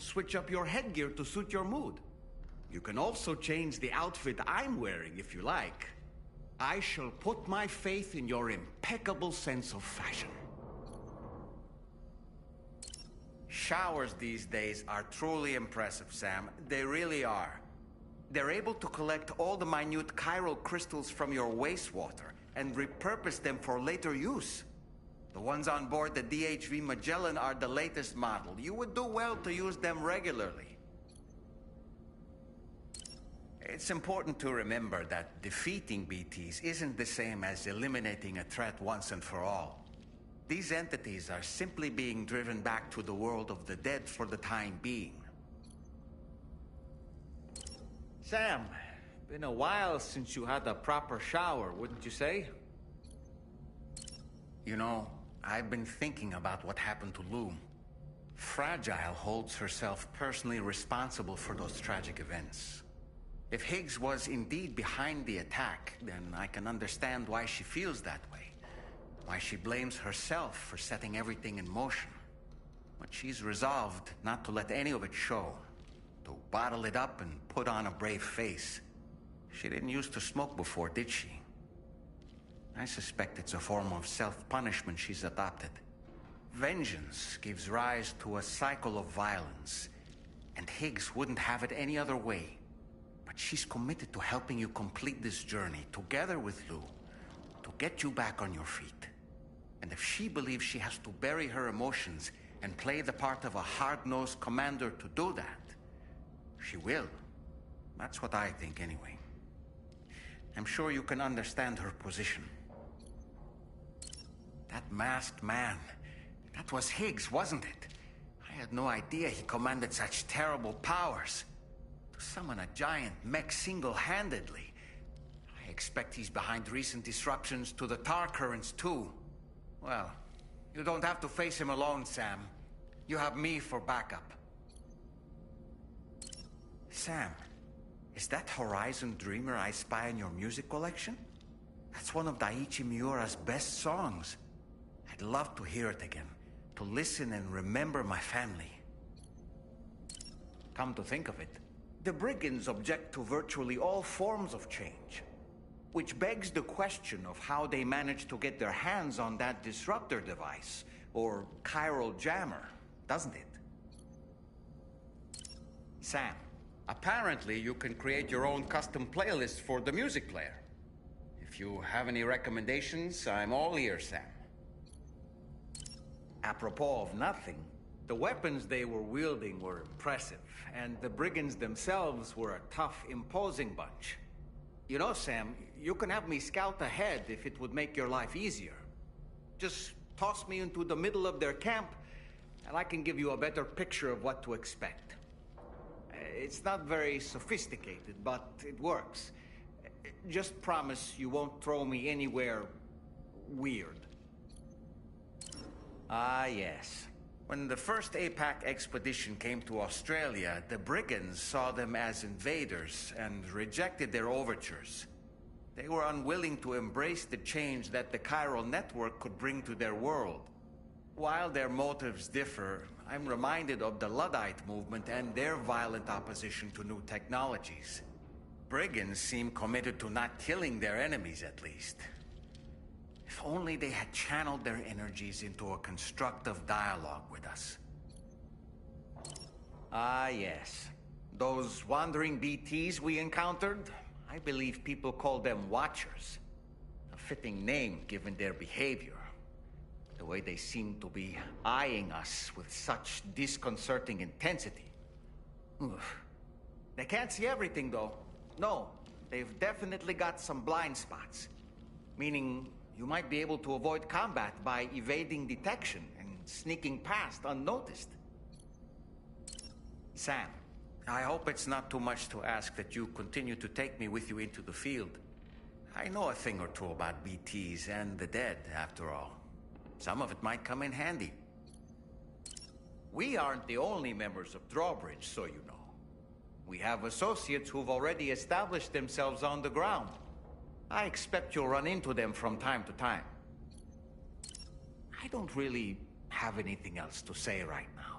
switch up your headgear to suit your mood. You can also change the outfit I'm wearing if you like. I shall put my faith in your impeccable sense of fashion. Showers these days are truly impressive, Sam. They really are. They're able to collect all the minute chiral crystals from your wastewater and repurpose them for later use. The ones on board the DHV Magellan are the latest model. You would do well to use them regularly. It's important to remember that defeating BTs isn't the same as eliminating a threat once and for all. These entities are simply being driven back to the world of the dead for the time being. Sam, been a while since you had a proper shower, wouldn't you say? You know, I've been thinking about what happened to Lou. Fragile holds herself personally responsible for those tragic events. If Higgs was indeed behind the attack, then I can understand why she feels that way. Why she blames herself for setting everything in motion. But she's resolved not to let any of it show. To bottle it up and put on a brave face. She didn't used to smoke before, did she? I suspect it's a form of self-punishment she's adopted. Vengeance gives rise to a cycle of violence, and Higgs wouldn't have it any other way. But she's committed to helping you complete this journey, together with Lou, to get you back on your feet. And if she believes she has to bury her emotions and play the part of a hard-nosed commander to do that, she will. That's what I think, anyway. I'm sure you can understand her position. That masked man, that was Higgs, wasn't it? I had no idea he commanded such terrible powers. To summon a giant mech single-handedly. I expect he's behind recent disruptions to the tar currents, too. Well, you don't have to face him alone, Sam. You have me for backup. Sam, is that Horizon Dreamer I spy in your music collection? That's one of Daiichi Miura's best songs. I'd love to hear it again, to listen and remember my family. Come to think of it, the brigands object to virtually all forms of change. Which begs the question of how they managed to get their hands on that disruptor device, or chiral jammer, doesn't it? Sam, apparently you can create your own custom playlist for the music player. If you have any recommendations, I'm all ears, Sam. Apropos of nothing, the weapons they were wielding were impressive, and the brigands themselves were a tough, imposing bunch. You know, Sam, you can have me scout ahead if it would make your life easier. Just toss me into the middle of their camp, and I can give you a better picture of what to expect. It's not very sophisticated, but it works. Just promise you won't throw me anywhere weird. Ah, yes. When the first APAC expedition came to Australia, the brigands saw them as invaders and rejected their overtures. They were unwilling to embrace the change that the chiral network could bring to their world. While their motives differ, I'm reminded of the Luddite movement and their violent opposition to new technologies. Brigands seem committed to not killing their enemies, at least. If only they had channeled their energies into a constructive dialogue with us. Ah, yes. Those wandering BTs we encountered, I believe people call them Watchers. A fitting name given their behavior. The way they seem to be eyeing us with such disconcerting intensity. Oof. They can't see everything, though. No, they've definitely got some blind spots. Meaning, you might be able to avoid combat by evading detection and sneaking past unnoticed. Sam, I hope it's not too much to ask that you continue to take me with you into the field. I know a thing or two about BTs and the dead, after all. Some of it might come in handy. We aren't the only members of Drawbridge, so you know. We have associates who've already established themselves on the ground. I expect you'll run into them from time to time. I don't really have anything else to say right now.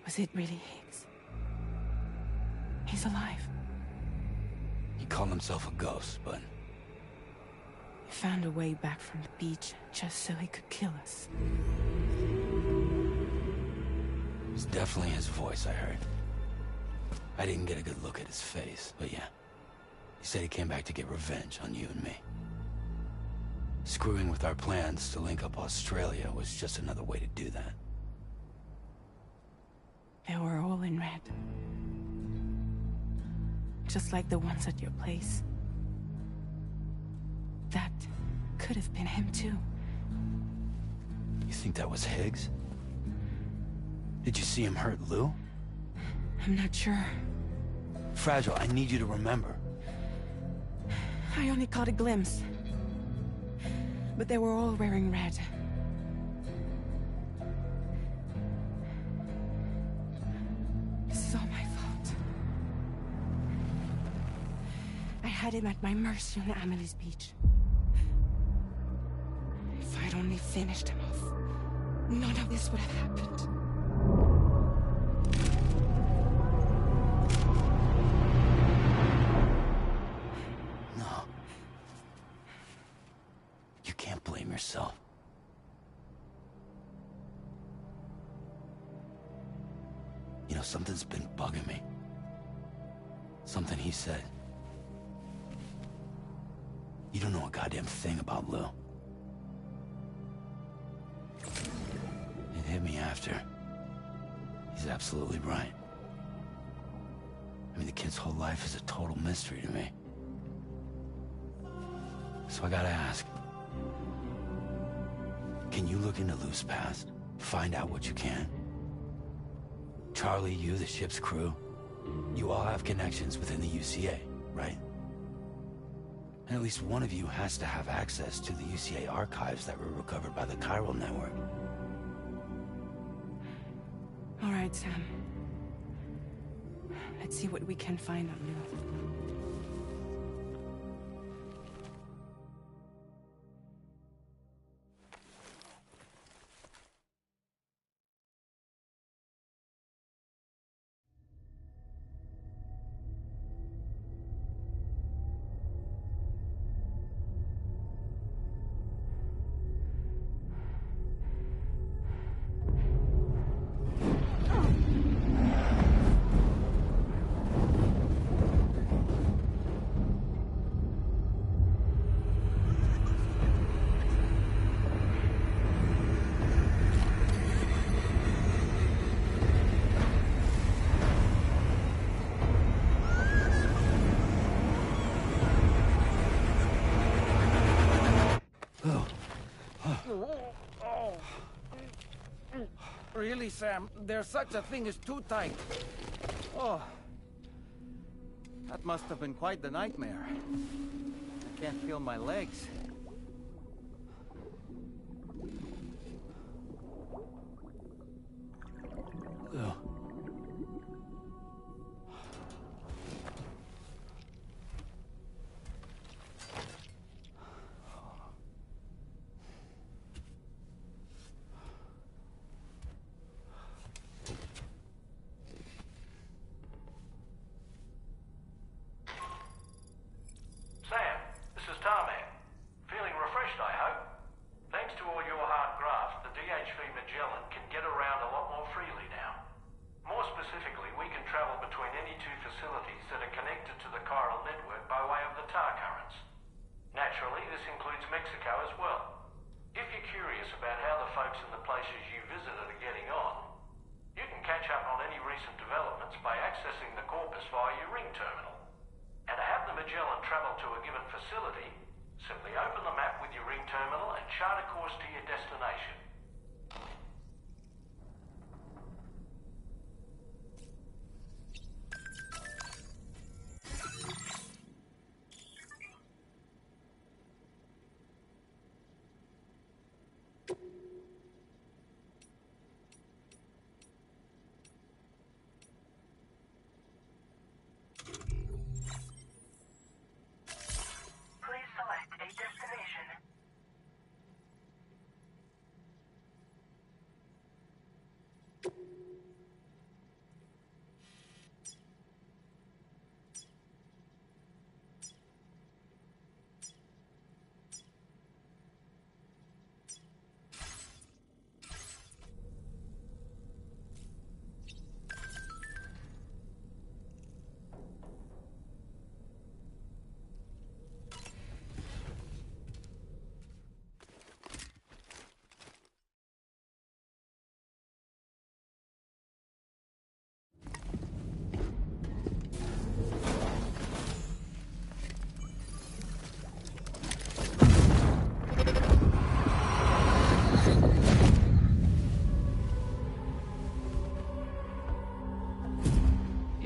Was it really Higgs? He's alive. He called himself a ghost, but... He found a way back from the beach just so he could kill us. It was definitely his voice I heard. I didn't get a good look at his face, but yeah. He said he came back to get revenge on you and me. Screwing with our plans to link up Australia was just another way to do that. They were all in red. Just like the ones at your place. That could have been him too. You think that was Higgs? Did you see him hurt Lou? I'm not sure. Fragile, I need you to remember. I only caught a glimpse. But they were all wearing red. This is all my fault. I had him at my mercy on Amelie's beach. If I'd only finished him off, none of this would have happened. No. You can't blame yourself. You know, something's been bugging me. Something he said. You don't know a goddamn thing about Lou. It hit me after. He's absolutely right. I mean, the kid's whole life is a total mystery to me. So I gotta ask. Can you look into Lou's past? Find out what you can? Charlie, you, the ship's crew, you all have connections within the UCA, right? And at least one of you has to have access to the UCA archives that were recovered by the Chiral Network. All right, Sam. Let's see what we can find on Lou. Really, Sam, there's such a thing as too tight. Oh. That must have been quite the nightmare. I can't feel my legs. Lou. Simply open the map with your ring terminal and chart a course to your destination.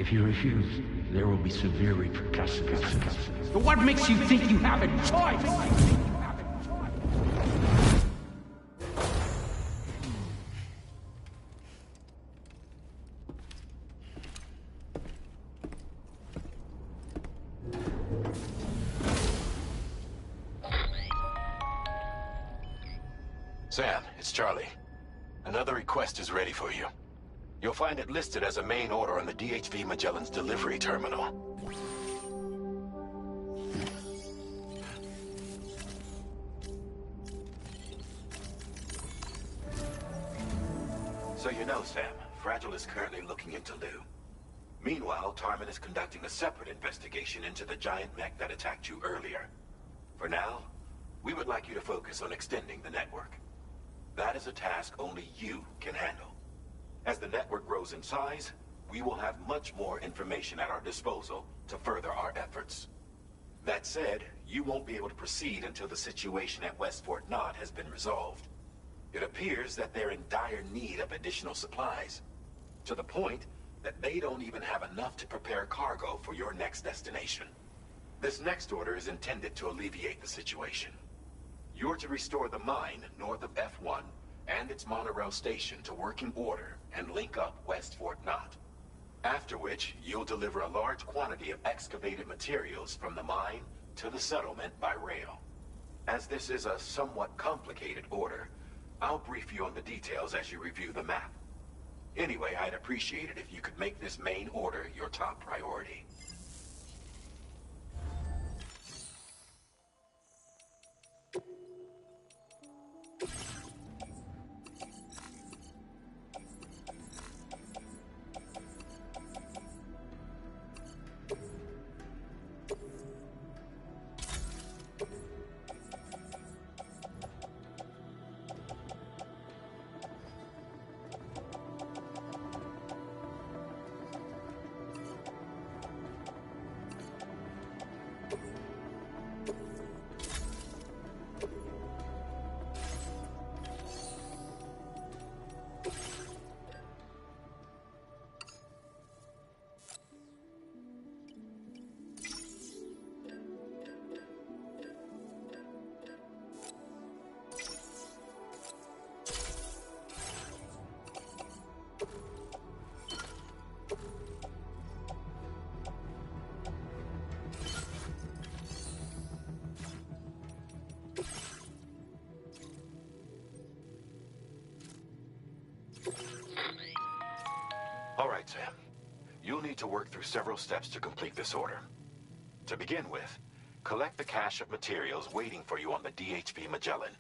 If you refuse, there will be severe repercussions. But what makes you think you have a choice? Sam, it's Charlie. Another request is ready for you. You'll find it listed as a main order on the DHV Magellan's delivery terminal. So you know, Sam, Fragile is currently looking into Lou. Meanwhile, Tarman is conducting a separate investigation into the giant mech that attacked you earlier. For now, we would like you to focus on extending the network. That is a task only you can handle. As the network grows in size, we will have much more information at our disposal to further our efforts. That said, you won't be able to proceed until the situation at West Fort Knott has been resolved. It appears that they're in dire need of additional supplies, to the point that they don't even have enough to prepare cargo for your next destination. This next order is intended to alleviate the situation. You're to restore the mine north of F1 and its monorail station to working order and link up West Fort Knott. After which, you'll deliver a large quantity of excavated materials from the mine to the settlement by rail. As this is a somewhat complicated order, I'll brief you on the details as you review the map. Anyway, I'd appreciate it if you could make this main order your top priority. All right, Sam. You'll need to work through several steps to complete this order. To begin with, collect the cache of materials waiting for you on the DHV Magellan.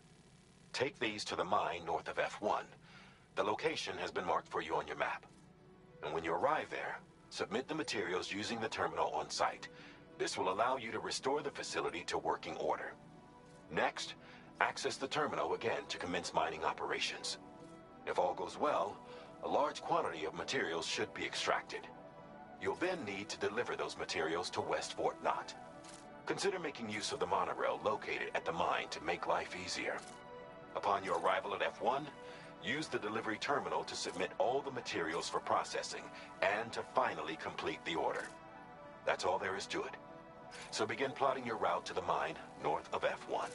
Take these to the mine north of F1. The location has been marked for you on your map. And when you arrive there, submit the materials using the terminal on site. This will allow you to restore the facility to working order. Next, access the terminal again to commence mining operations. If all goes well, a large quantity of materials should be extracted. You'll then need to deliver those materials to West Fort Knott. Consider making use of the monorail located at the mine to make life easier. Upon your arrival at F1, use the delivery terminal to submit all the materials for processing and to finally complete the order. That's all there is to it. So begin plotting your route to the mine north of F1.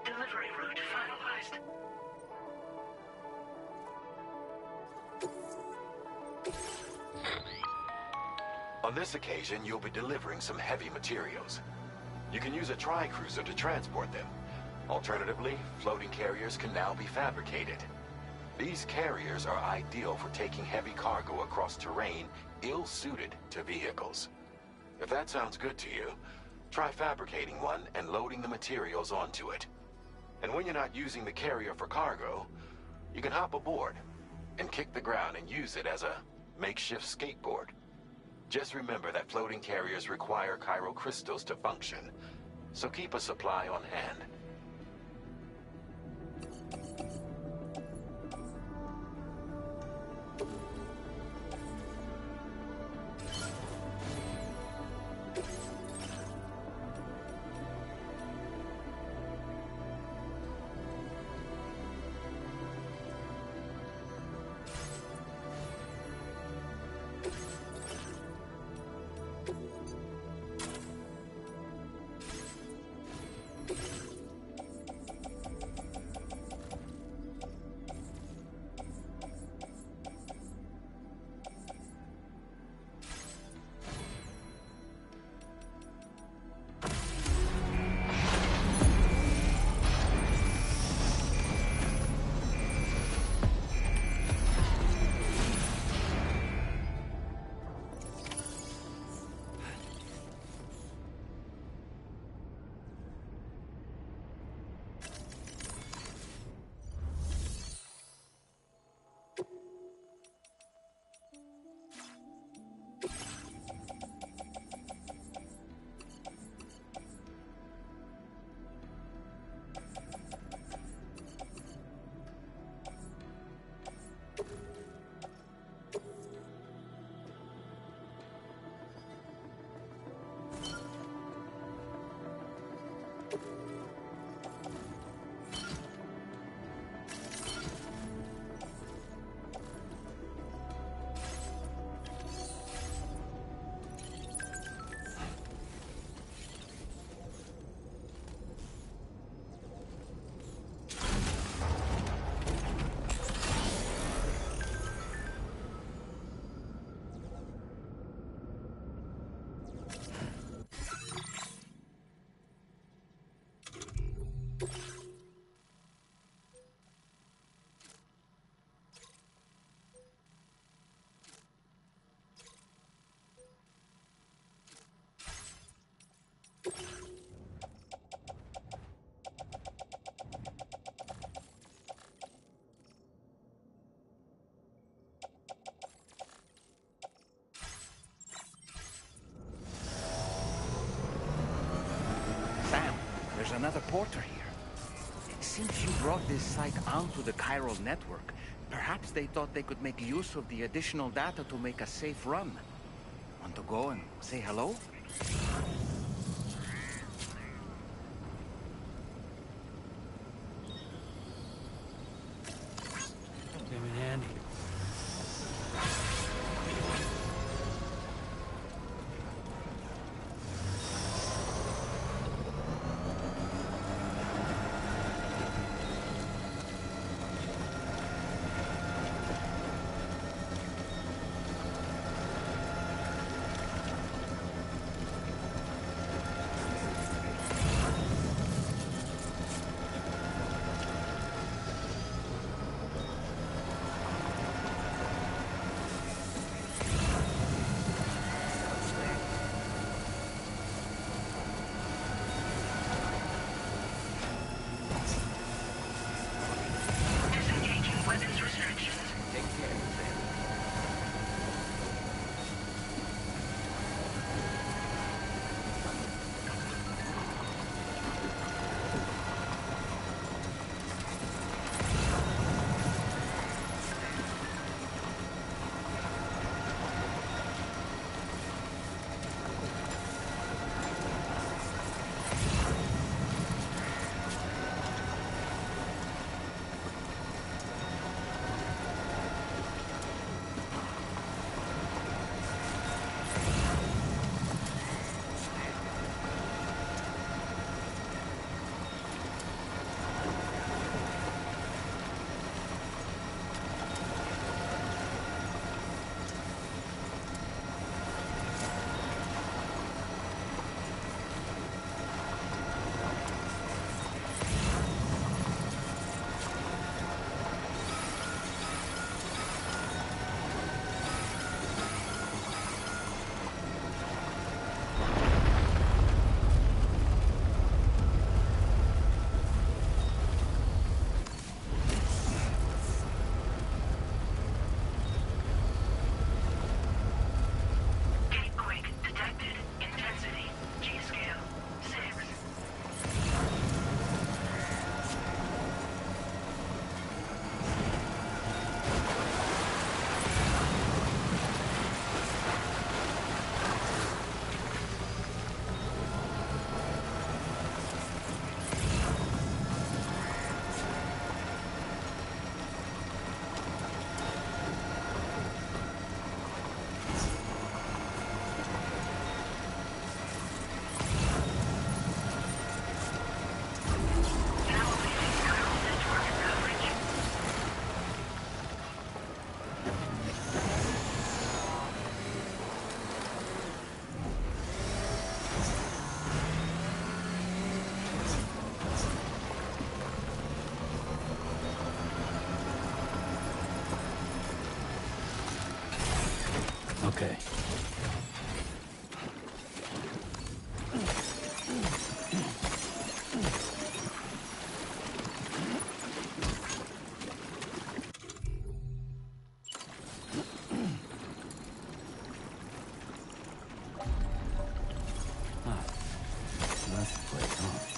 Delivery route finalized. On this occasion, you'll be delivering some heavy materials. You can use a tri-cruiser to transport them. Alternatively, floating carriers can now be fabricated. These carriers are ideal for taking heavy cargo across terrain ill-suited to vehicles. If that sounds good to you, try fabricating one and loading the materials onto it. And when you're not using the carrier for cargo, you can hop aboard and kick the ground and use it as a makeshift skateboard. Just remember that floating carriers require chiral crystals to function, so keep a supply on hand. Sam, there's another porter here. Since you brought this site onto the chiral network, perhaps they thought they could make use of the additional data to make a safe run. Want to go and say hello? Damn it, Andy. Okay. That's the place, huh?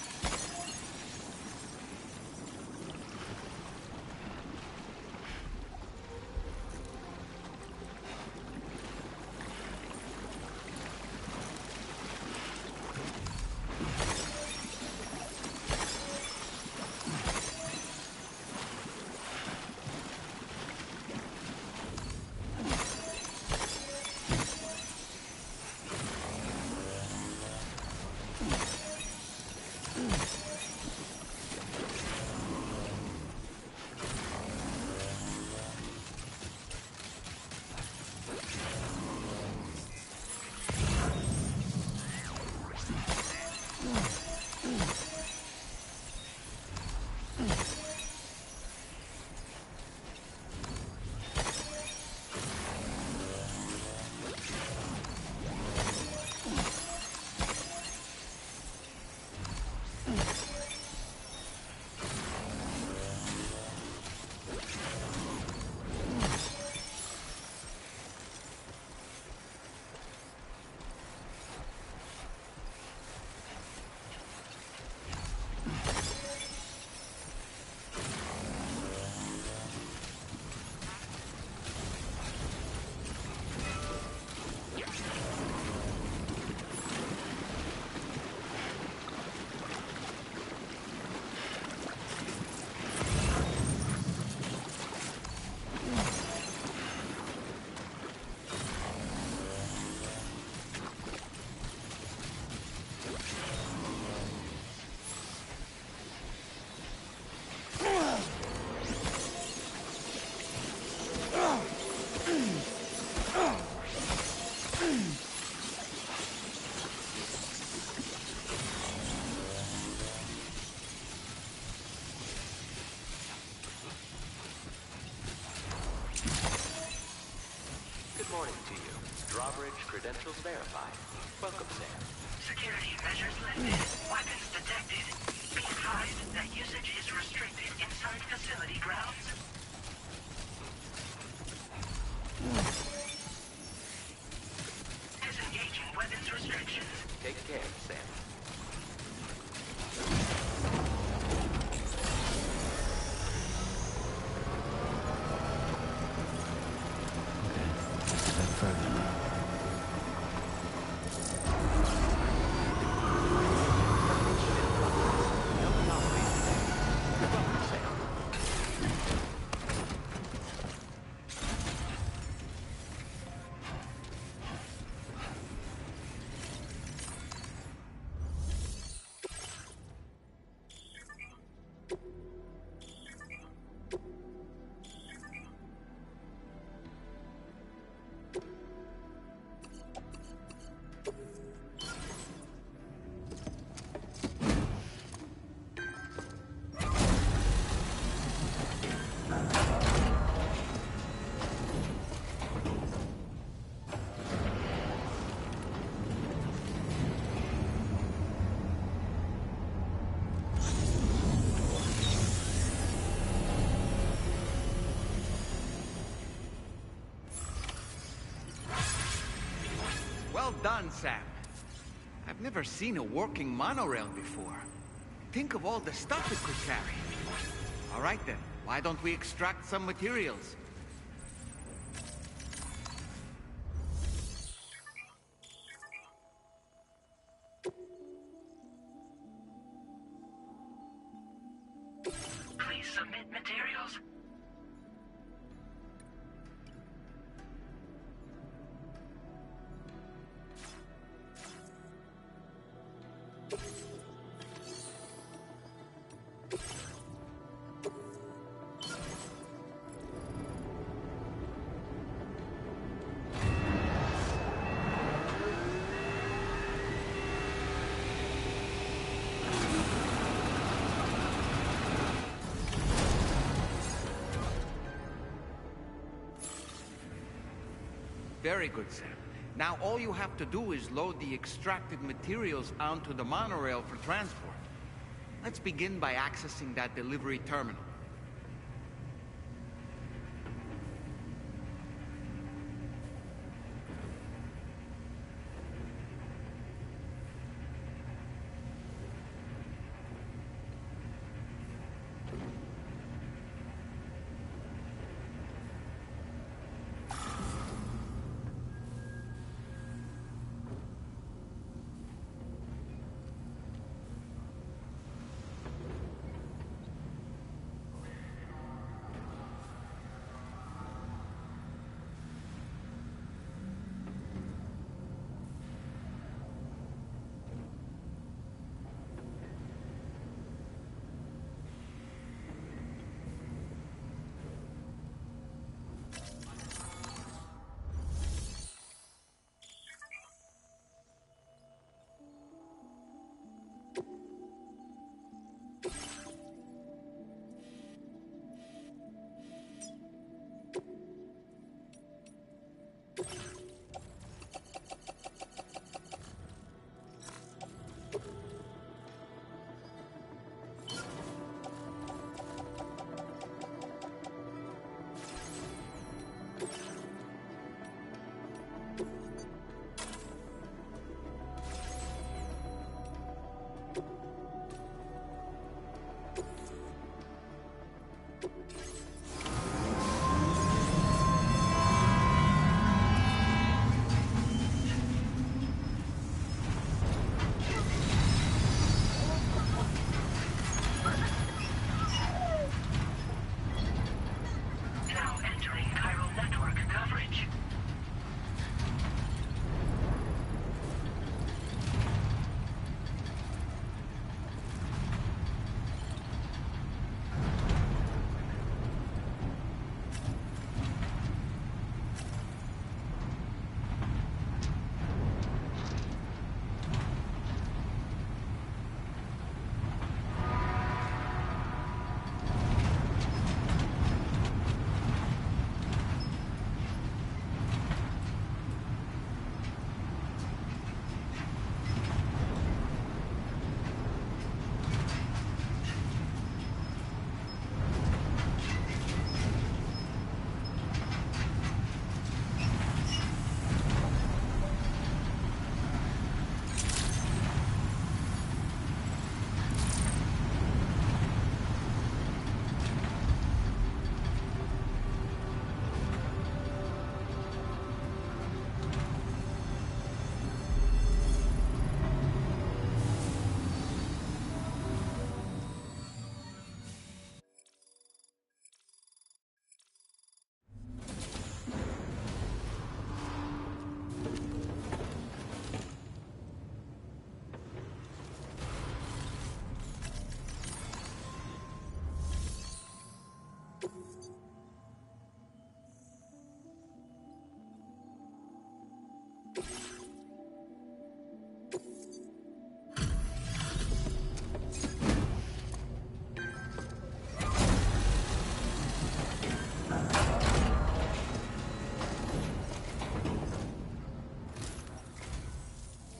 Drawbridge credentials verified. Welcome, Sam. Security measures lifted. Weapons detected. Be advised that usage is restricted inside facility grounds. Disengaging weapons restrictions. Take care, Sam. Well done, Sam. I've never seen a working monorail before. Think of all the stuff it could carry. All right then, why don't we extract some materials? Please submit materials. Very good, Sam. Now all you have to do is load the extracted materials onto the monorail for transport. Let's begin by accessing that delivery terminal.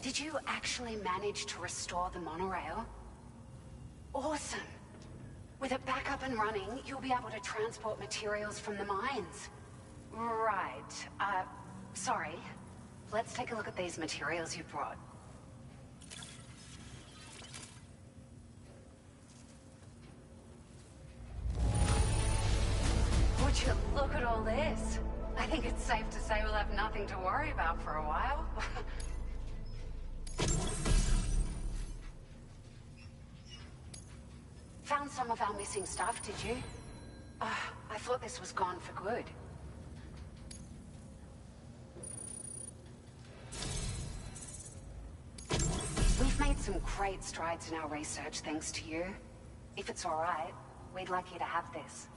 Did you actually manage to restore the monorail? Awesome! With it back up and running, you'll be able to transport materials from the mines. Right. Sorry. Let's take a look at these materials you brought. Would you look at all this? I think it's safe to say we'll have nothing to worry about for a while. Found some of our missing stuff, did you? I thought this was gone for good. We've made some great strides in our research thanks to you. If it's all right, we'd like you to have this.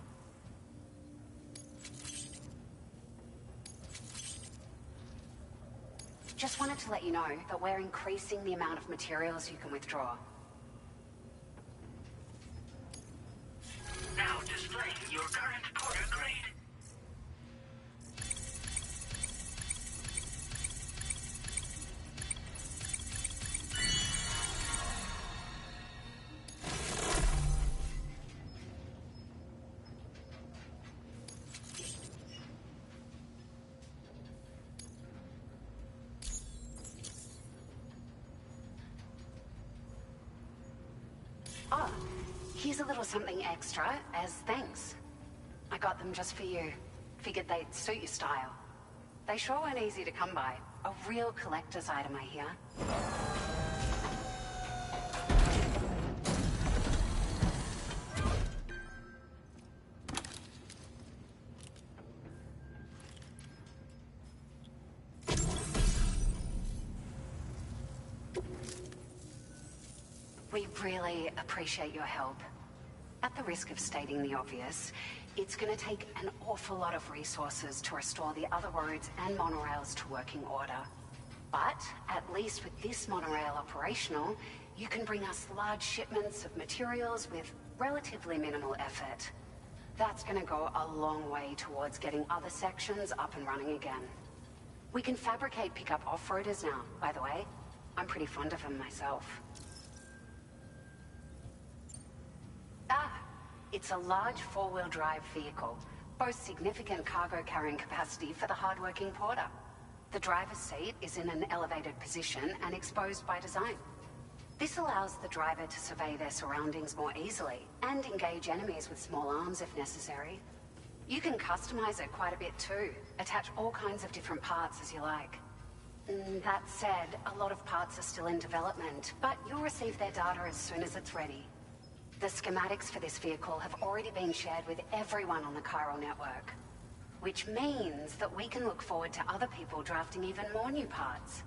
Just wanted to let you know that we're increasing the amount of materials you can withdraw. Now displaying your current porter grade. Oh, here's a little something extra as thanks. I got them just for you. Figured they'd suit your style. They sure weren't easy to come by. A real collector's item, I hear. We really appreciate your help. At the risk of stating the obvious, it's going to take an awful lot of resources to restore the other roads and monorails to working order. But at least with this monorail operational, you can bring us large shipments of materials with relatively minimal effort. That's going to go a long way towards getting other sections up and running again. We can fabricate pickup off-roaders now, by the way. I'm pretty fond of them myself. It's a large four-wheel drive vehicle, boasts significant cargo carrying capacity for the hard-working porter. The driver's seat is in an elevated position and exposed by design. This allows the driver to survey their surroundings more easily and engage enemies with small arms if necessary. You can customize it quite a bit too, attach all kinds of different parts as you like. That said, a lot of parts are still in development, but you'll receive their data as soon as it's ready. The schematics for this vehicle have already been shared with everyone on the Chiral network, which means that we can look forward to other people drafting even more new parts.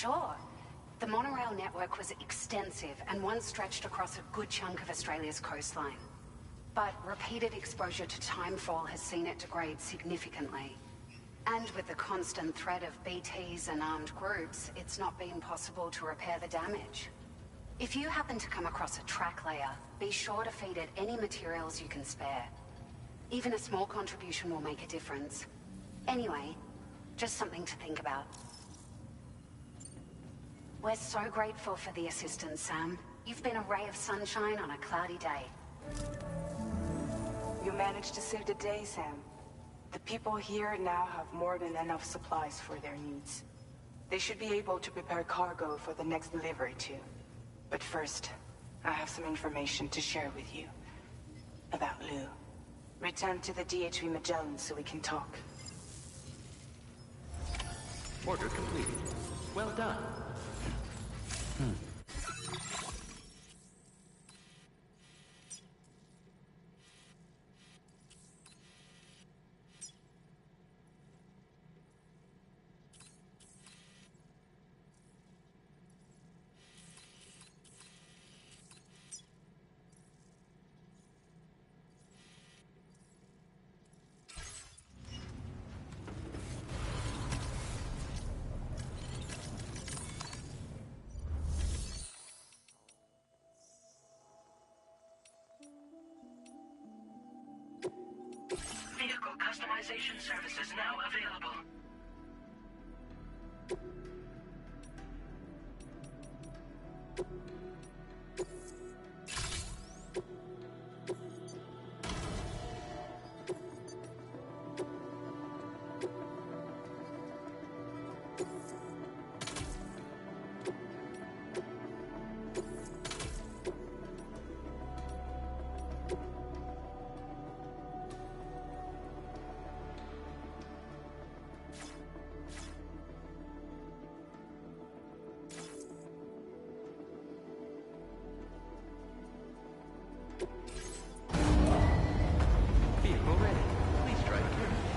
Sure. The monorail network was extensive and once stretched across a good chunk of Australia's coastline. But repeated exposure to timefall has seen it degrade significantly. And with the constant threat of BTs and armed groups, it's not been possible to repair the damage. If you happen to come across a track layer, be sure to feed it any materials you can spare. Even a small contribution will make a difference. Anyway, just something to think about. We're so grateful for the assistance, Sam. You've been a ray of sunshine on a cloudy day. You managed to save the day, Sam. The people here now have more than enough supplies for their needs. They should be able to prepare cargo for the next delivery too. But first, I have some information to share with you. About Lou. Return to the DHV Magellan so we can talk. Order completed. Well done. customization services now available. Vehicle ready. Please drive through.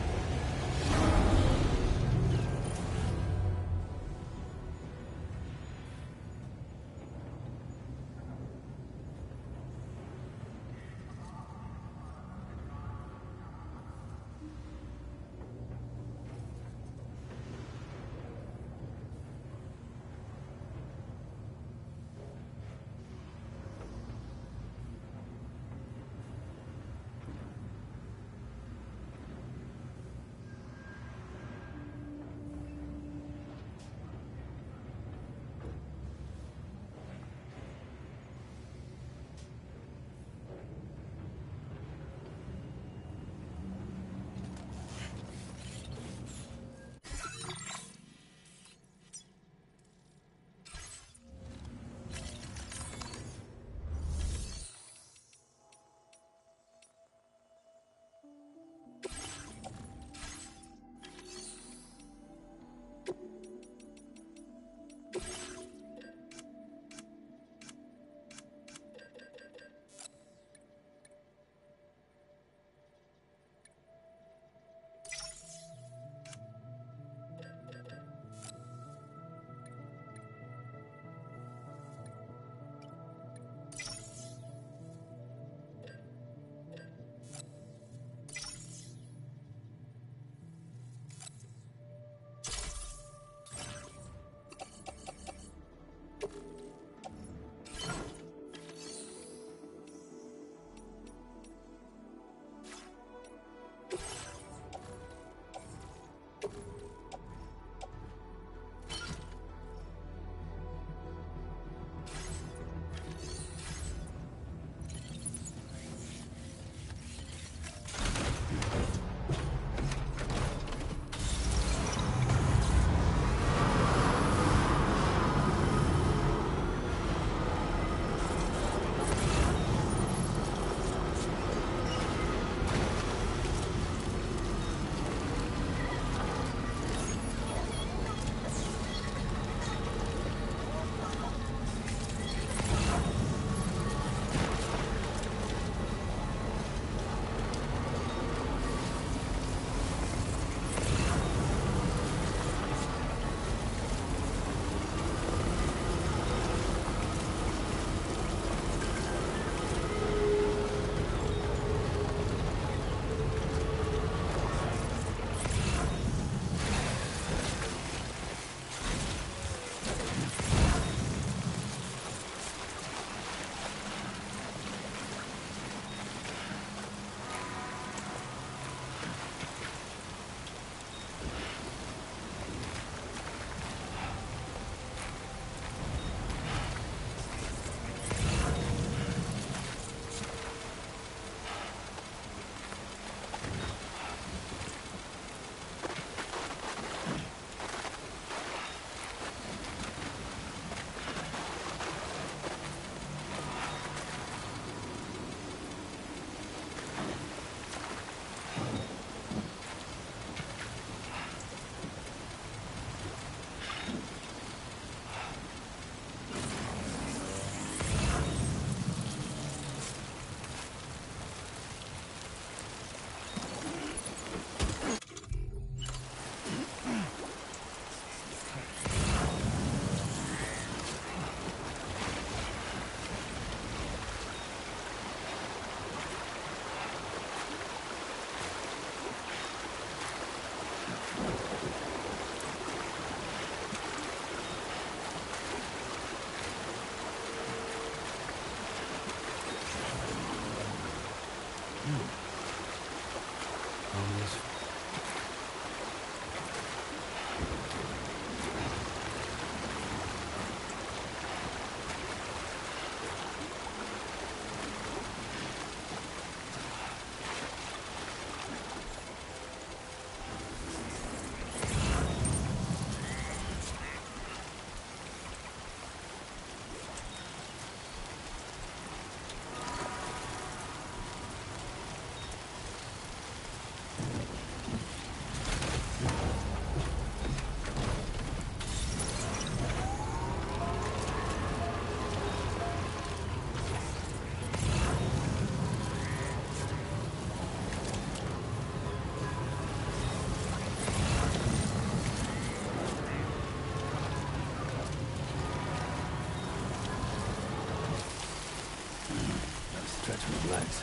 legs.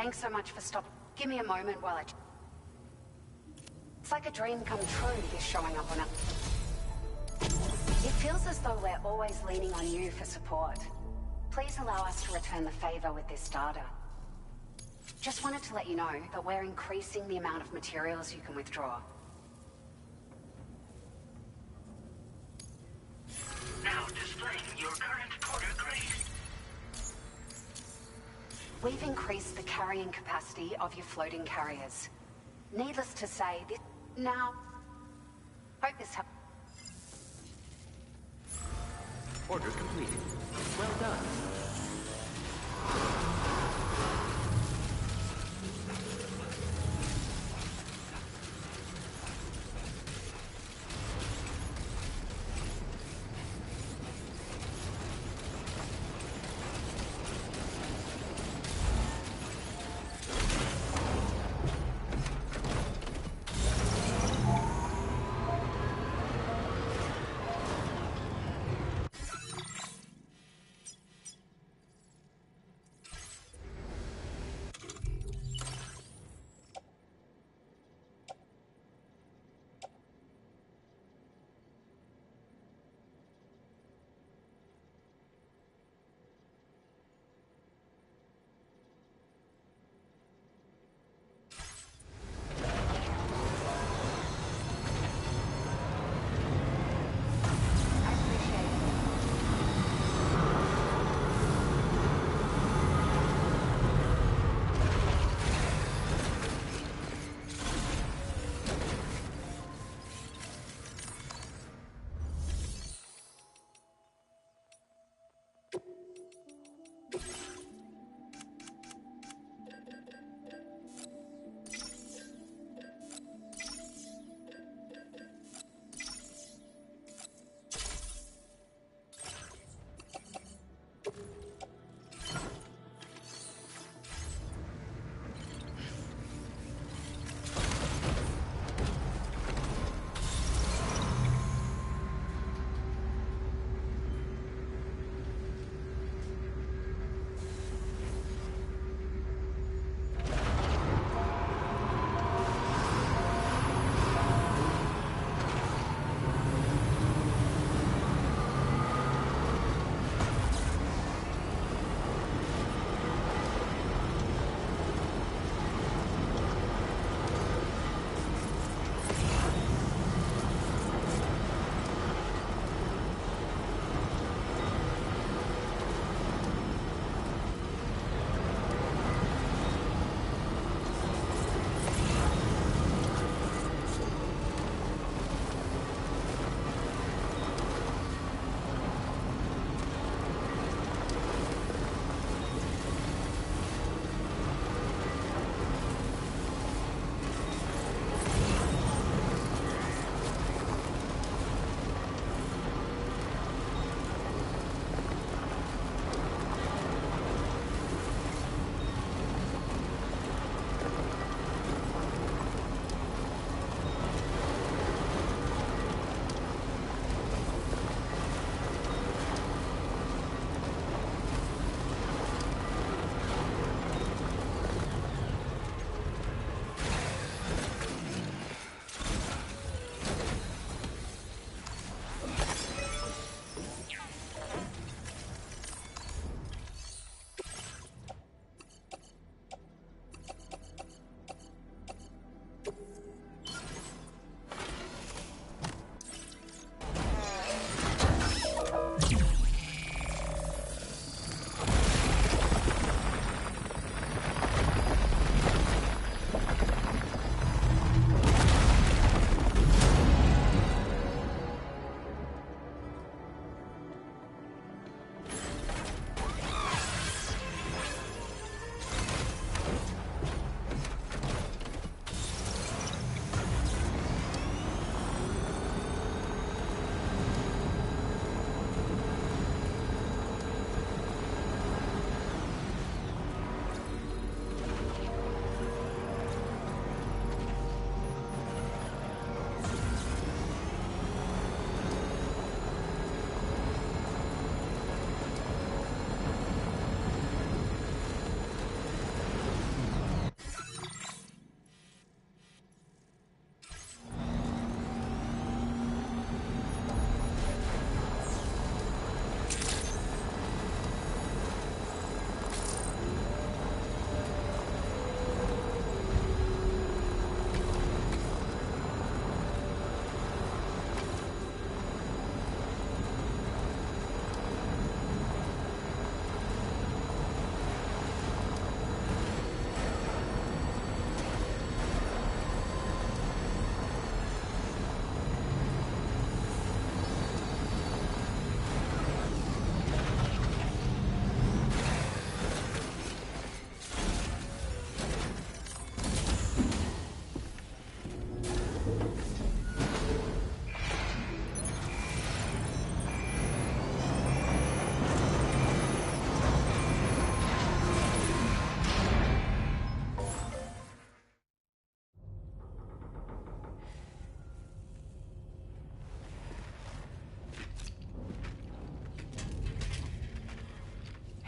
Thanks so much for stopping. Give me a moment while I... It's like a dream come true, this showing up on it. It feels as though we're always leaning on you for support. Please allow us to return the favor with this data. Just wanted to let you know that we're increasing the amount of materials you can withdraw. Now displaying your current quarter grade. We've increased the carrying capacity of your floating carriers. Needless to say, this... Now... Hope this helps. Order completed. Well done.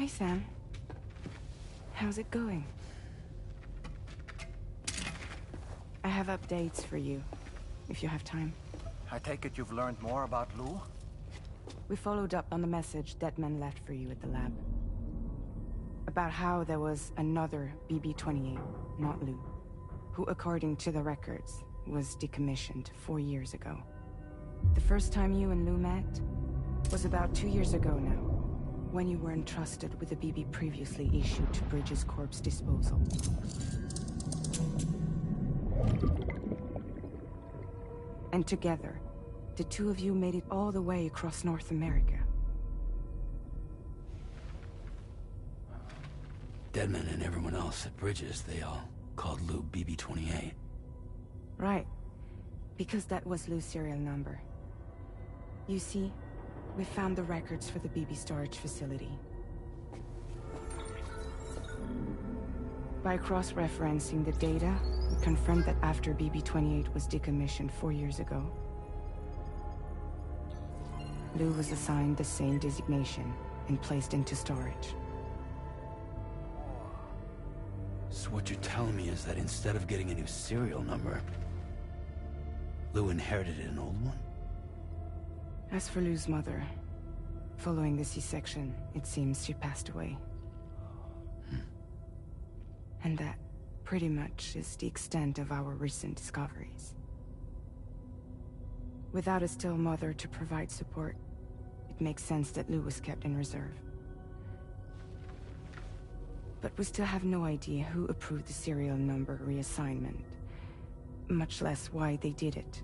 Hey, Sam. How's it going? I have updates for you, if you have time. I take it you've learned more about Lou? We followed up on the message Deadman left for you at the lab. About how there was another BB-28, not Lou, who, according to the records, was decommissioned 4 years ago. The first time you and Lou met was about 2 years ago now, when you were entrusted with a BB previously issued to Bridges Corp's disposal. And together, the two of you made it all the way across North America. Deadman and everyone else at Bridges, they all called Lou BB-28. Right. Because that was Lou's serial number. You see, we found the records for the BB storage facility. By cross-referencing the data, we confirmed that after BB-28 was decommissioned 4 years ago, Lou was assigned the same designation and placed into storage. So what you're telling me is that instead of getting a new serial number, Lou inherited an old one? As for Lou's mother, following the C-section, it seems she passed away. And that, pretty much, is the extent of our recent discoveries. Without a still mother to provide support, it makes sense that Lou was kept in reserve. But we still have no idea who approved the serial number reassignment, much less why they did it.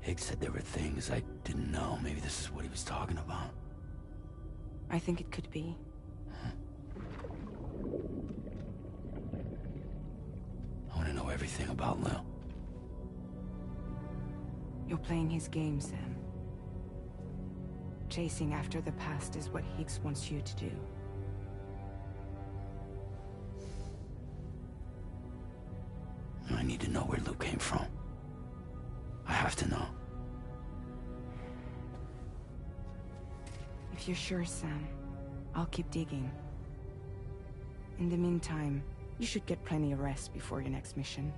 Higgs said there were things I didn't know. Maybe this is what he was talking about. I think it could be. I want to know everything about Lou. You're playing his game, Sam. Chasing after the past is what Higgs wants you to do. I need to know where Lou came from. I have to know. If you're sure, Sam, I'll keep digging. In the meantime, you should get plenty of rest before your next mission.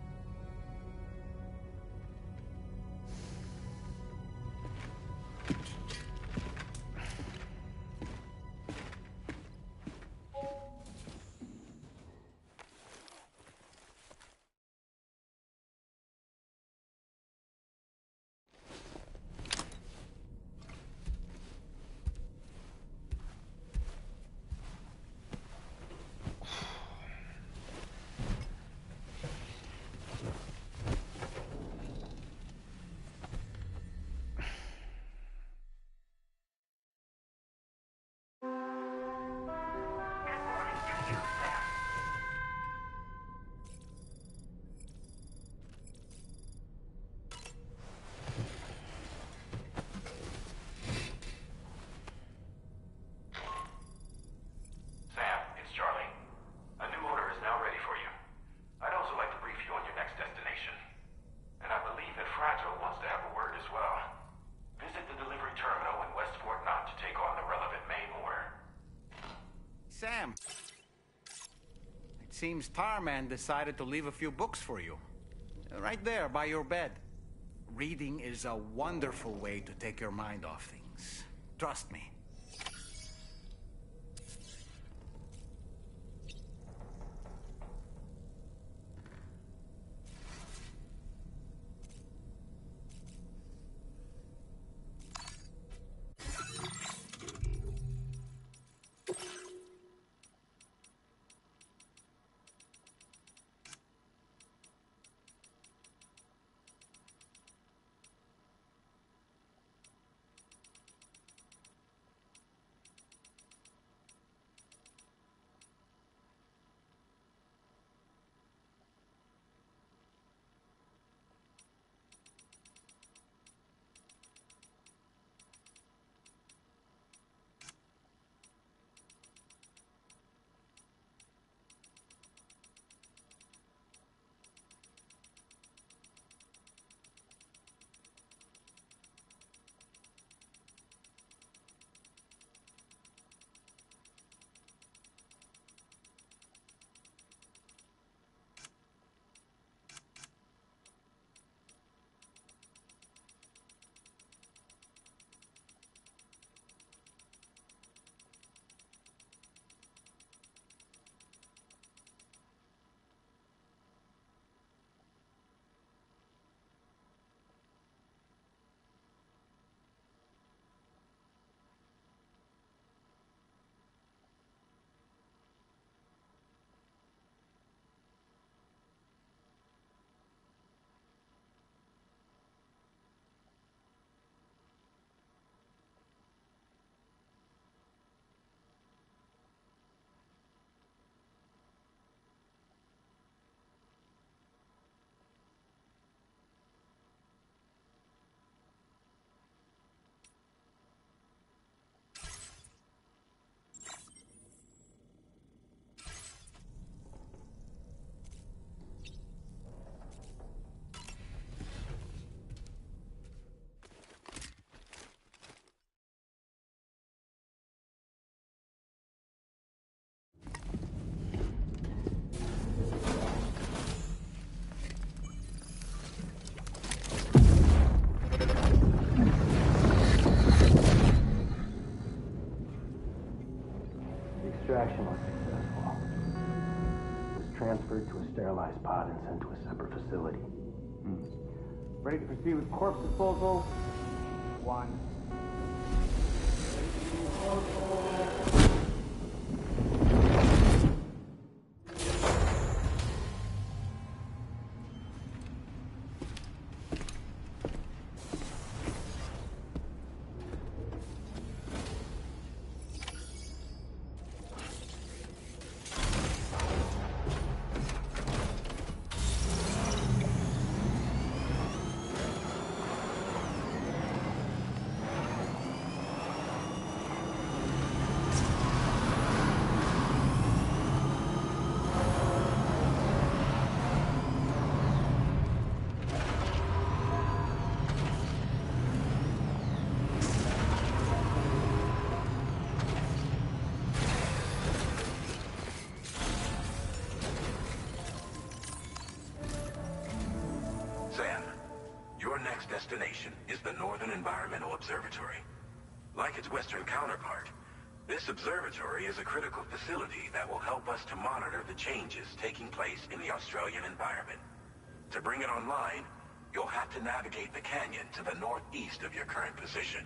Sam, it seems Tarman decided to leave a few books for you. Right there, by your bed. Reading is a wonderful way to take your mind off things. Trust me. sterilized pod and sent to a separate facility. Ready to proceed with corpse disposal? 1. Sam, your next destination is the Northern Environmental Observatory. Like its western counterpart, this observatory is a critical facility that will help us to monitor the changes taking place in the Australian environment. To bring it online, you'll have to navigate the canyon to the northeast of your current position.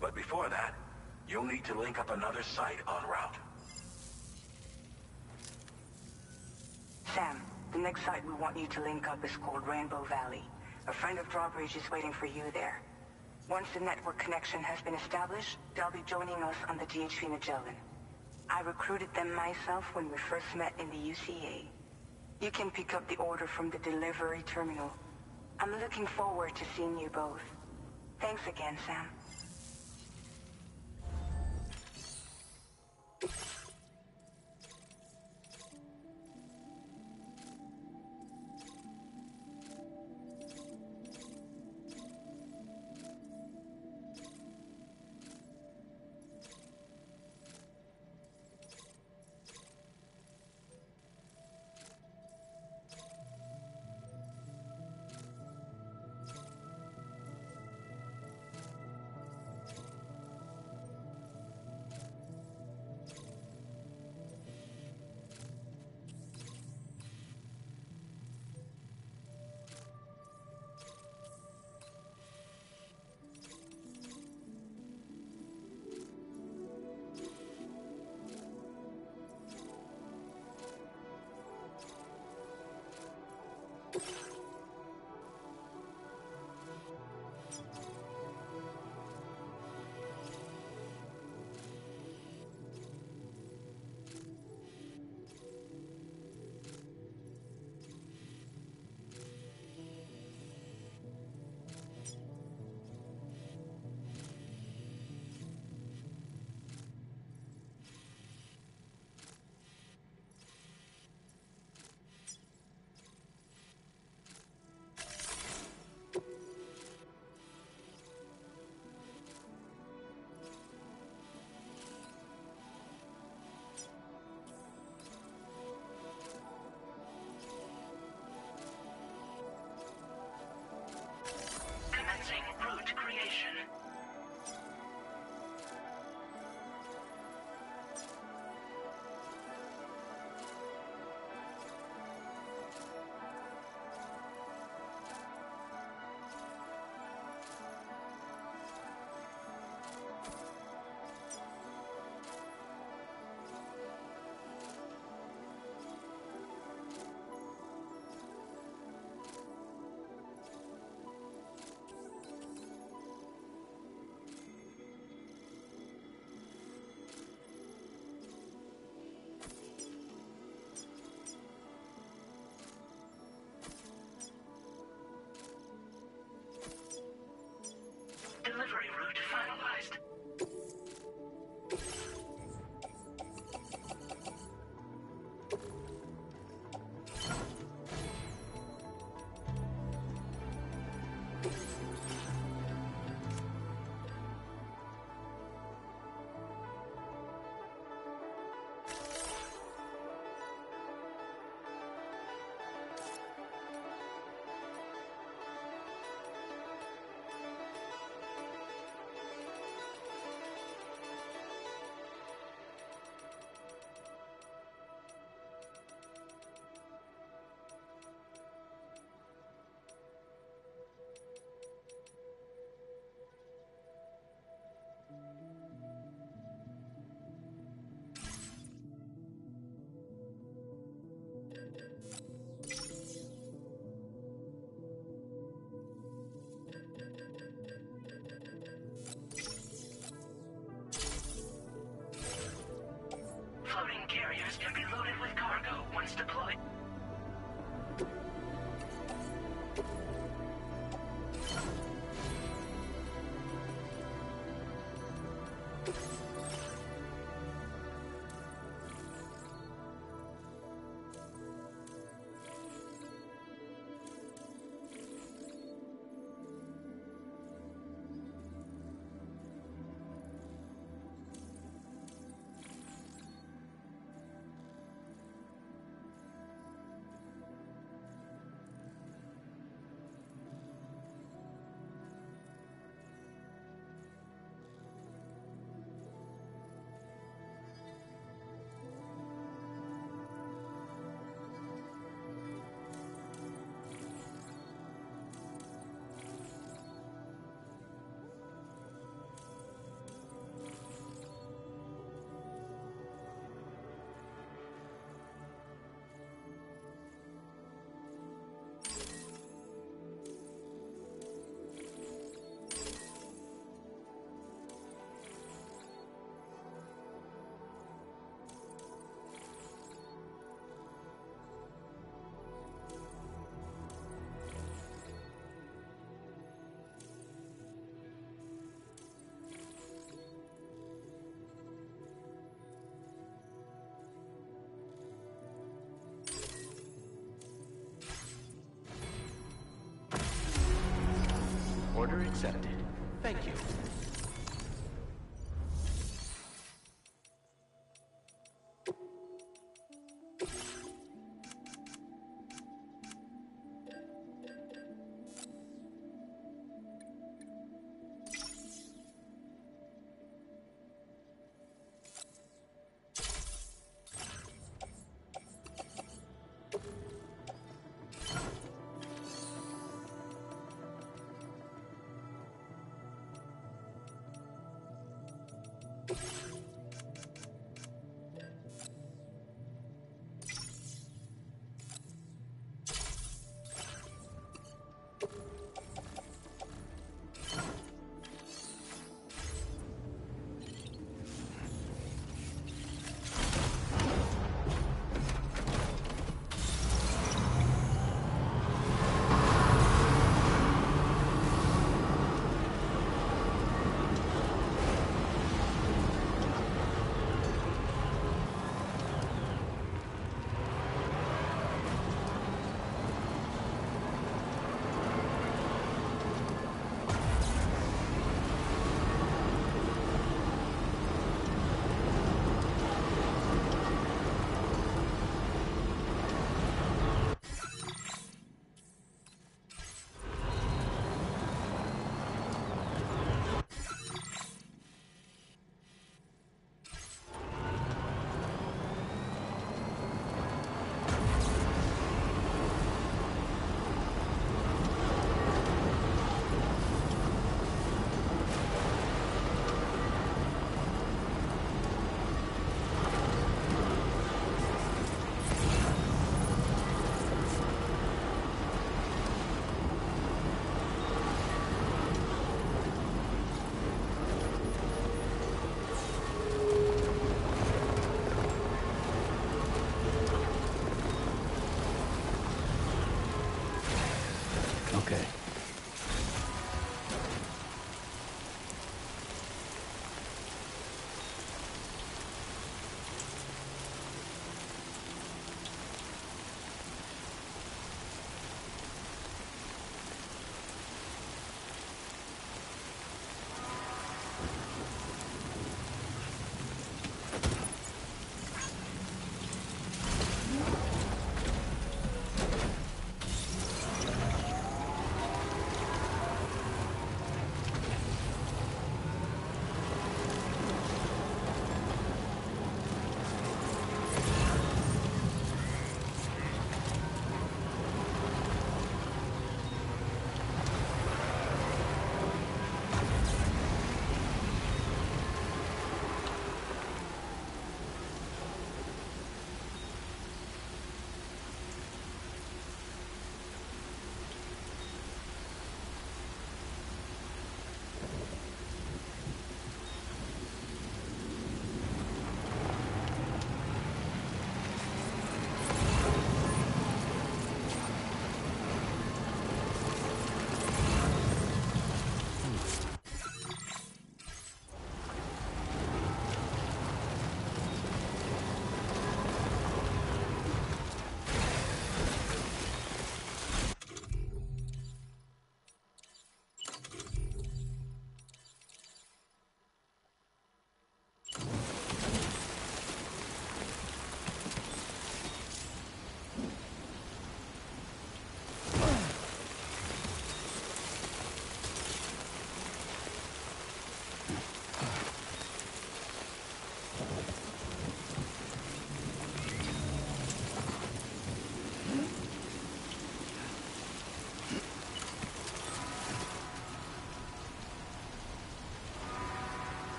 But before that, you'll need to link up another site en route. Sam, the next site we want you to link up is called Rainbow Valley. A friend of Drawbridge is waiting for you there. Once the network connection has been established, they'll be joining us on the DHV Magellan. I recruited them myself when we first met in the UCA. You can pick up the order from the delivery terminal. I'm looking forward to seeing you both. Thanks again, Sam. accepted. Thank you.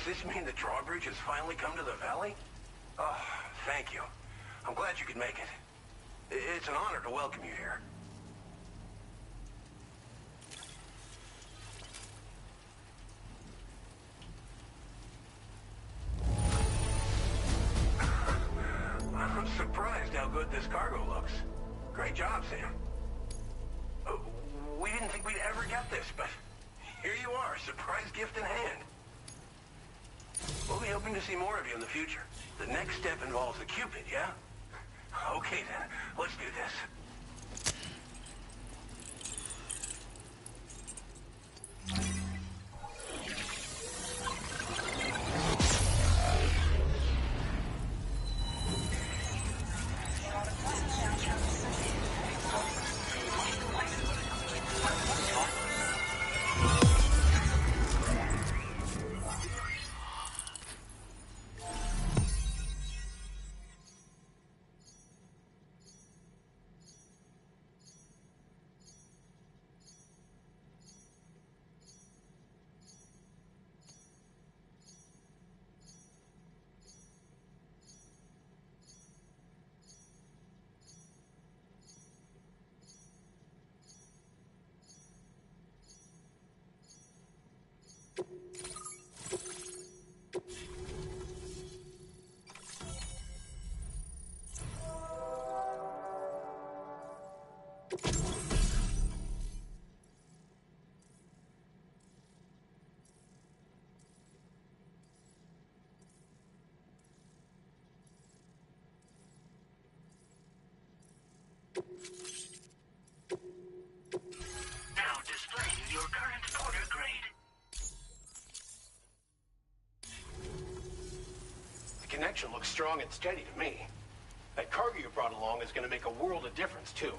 Does this mean the drawbridge has finally come to the valley? Oh, thank you. I'm glad you could make it. It's an honor to welcome you here. I'm surprised how good this cargo looks. Great job, Sam. We didn't think we'd ever get this, but here you are, surprise gift in hand. We'll be hoping to see more of you in the future. The next step involves the Cupid, yeah? Okay then, let's do this. Now displaying your current porter grade. The connection looks strong and steady to me. That cargo you brought along is going to make a world of difference, too.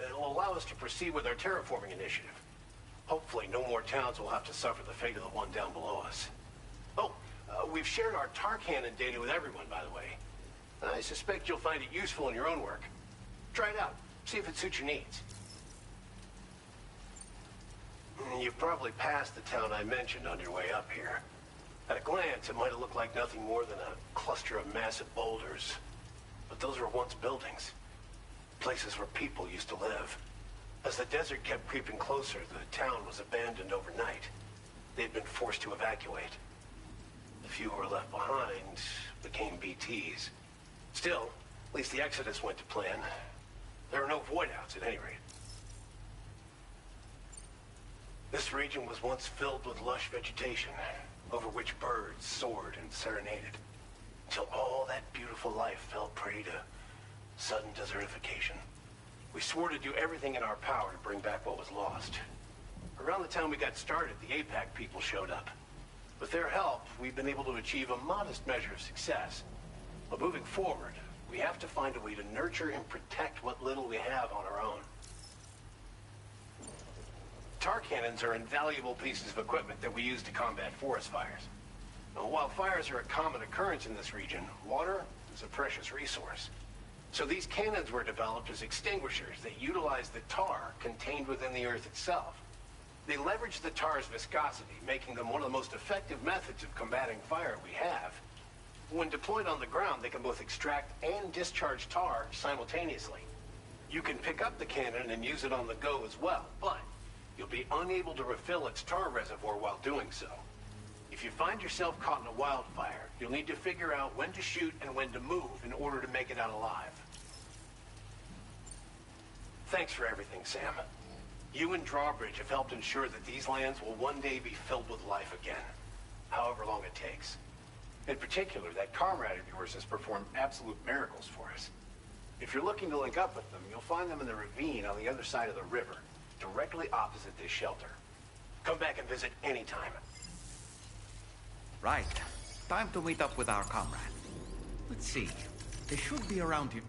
It'll allow us to proceed with our terraforming initiative. Hopefully, no more towns will have to suffer the fate of the one down below us. Oh, we've shared our tar cannon data with everyone, by the way. I suspect you'll find it useful in your own work. Try it out. See if it suits your needs. You've probably passed the town I mentioned on your way up here. At a glance, it might have looked like nothing more than a cluster of massive boulders. But those were once buildings. Places where people used to live. As the desert kept creeping closer, the town was abandoned overnight. They'd been forced to evacuate. The few who were left behind became BTs. Still, at least the exodus went to plan. There are no void-outs at any rate. This region was once filled with lush vegetation, over which birds soared and serenaded, until all that beautiful life fell prey to sudden desertification. We swore to do everything in our power to bring back what was lost. Around the time we got started, the APAC people showed up. With their help, we've been able to achieve a modest measure of success. But moving forward, we have to find a way to nurture and protect what little we have on our own. Tar cannons are invaluable pieces of equipment that we use to combat forest fires. Now, while fires are a common occurrence in this region, water is a precious resource. So these cannons were developed as extinguishers that utilize the tar contained within the earth itself. They leverage the tar's viscosity, making them one of the most effective methods of combating fire we have. When deployed on the ground, they can both extract and discharge tar simultaneously. You can pick up the cannon and use it on the go as well, but you'll be unable to refill its tar reservoir while doing so. If you find yourself caught in a wildfire, you'll need to figure out when to shoot and when to move in order to make it out alive. Thanks for everything, Sam. You and Drawbridge have helped ensure that these lands will one day be filled with life again, however long it takes. In particular, that comrade of yours has performed absolute miracles for us. If you're looking to link up with them, you'll find them in the ravine on the other side of the river, directly opposite this shelter. Come back and visit anytime. Right. Time to meet up with our comrade. Let's see. They should be around here.